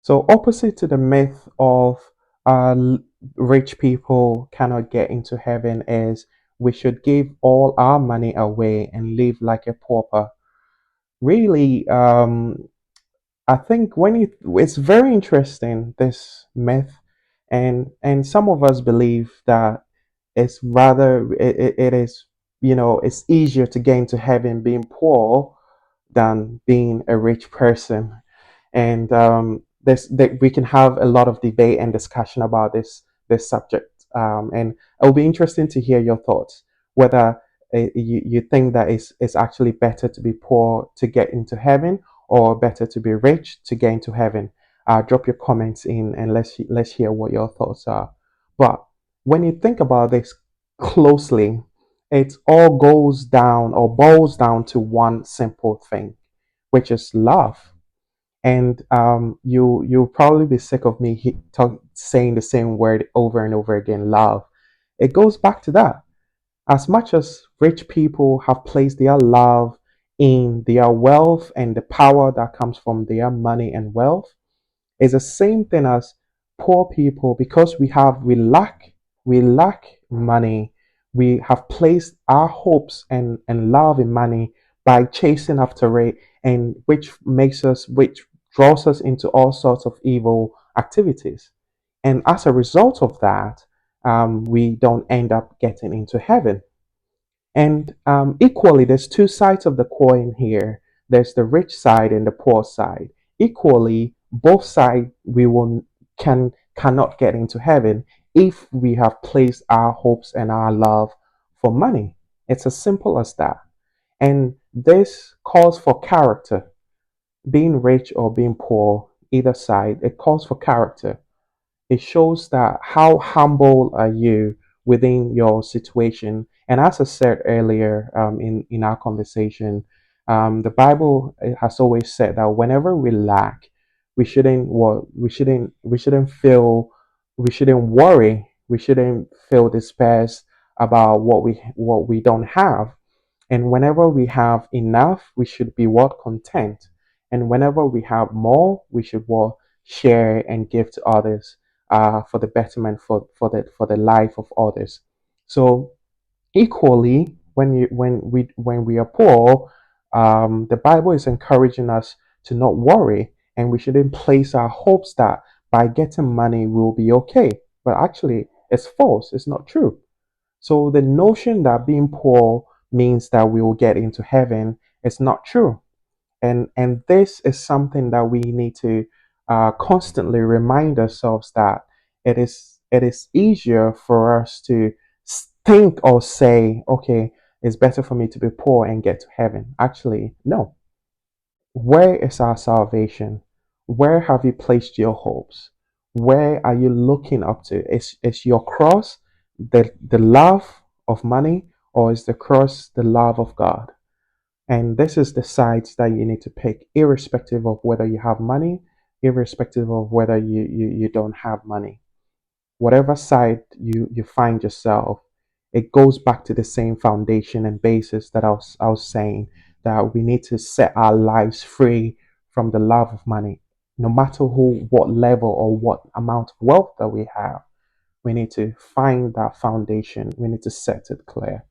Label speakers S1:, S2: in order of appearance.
S1: So, opposite to the myth of uh, l- rich people cannot get into heaven is we should give all our money away and live like a pauper. Really, I think it's very interesting, this myth, and some of us believe that it is, it's easier to get into heaven being poor than being a rich person. And we can have a lot of debate and discussion about this subject. And it will be interesting to hear your thoughts, whether you think that it's actually better to be poor to get into heaven, or better to be rich to get into heaven. Drop your comments in, and let's hear what your thoughts are. But when you think about this closely, it all goes down or boils down to one simple thing, which is love. And you'll probably be sick of me saying the same word over and over again, love. It goes back to that. As much as rich people have placed their love in their wealth and the power that comes from their money and wealth, it's the same thing as poor people, because we lack money. We have placed our hopes and love in money by chasing after it, and which draws us into all sorts of evil activities. And as a result of that, we don't end up getting into heaven. And equally, there's two sides of the coin here. There's the rich side and the poor side. Equally, both sides we will cannot get into heaven if we have placed our hopes and our love for money. It's as simple as that. And this calls for character. Being rich or being poor, either side, it calls for character. It shows that how humble are you within your situation. And as I said earlier, in our conversation, the Bible has always said that whenever we lack, we shouldn't worry, we shouldn't feel despair about what we don't have. And whenever we have enough, we should be what, content. And whenever we have more, we should what, share and give to others, for the betterment, for the life of others. So equally, when we are poor, the Bible is encouraging us to not worry, and we shouldn't place our hopes that by getting money we'll be okay. But actually, it's false. It's not true. So the notion that being poor means that we will get into heaven is not true. And this is something that we need to constantly remind ourselves, that it is easier for us to think or say, okay, it's better for me to be poor and get to heaven. Actually, no. Where is our salvation? Where have you placed your hopes? Where are you looking up to? Is your cross the love of money, or is the cross the love of God? And this is the sides that you need to pick, irrespective of whether you have money, irrespective of whether you don't have money. Whatever side you find yourself, it goes back to the same foundation and basis that I was saying, that we need to set our lives free from the love of money. No matter what level or what amount of wealth that we have, we need to find that foundation. We need to set it clear.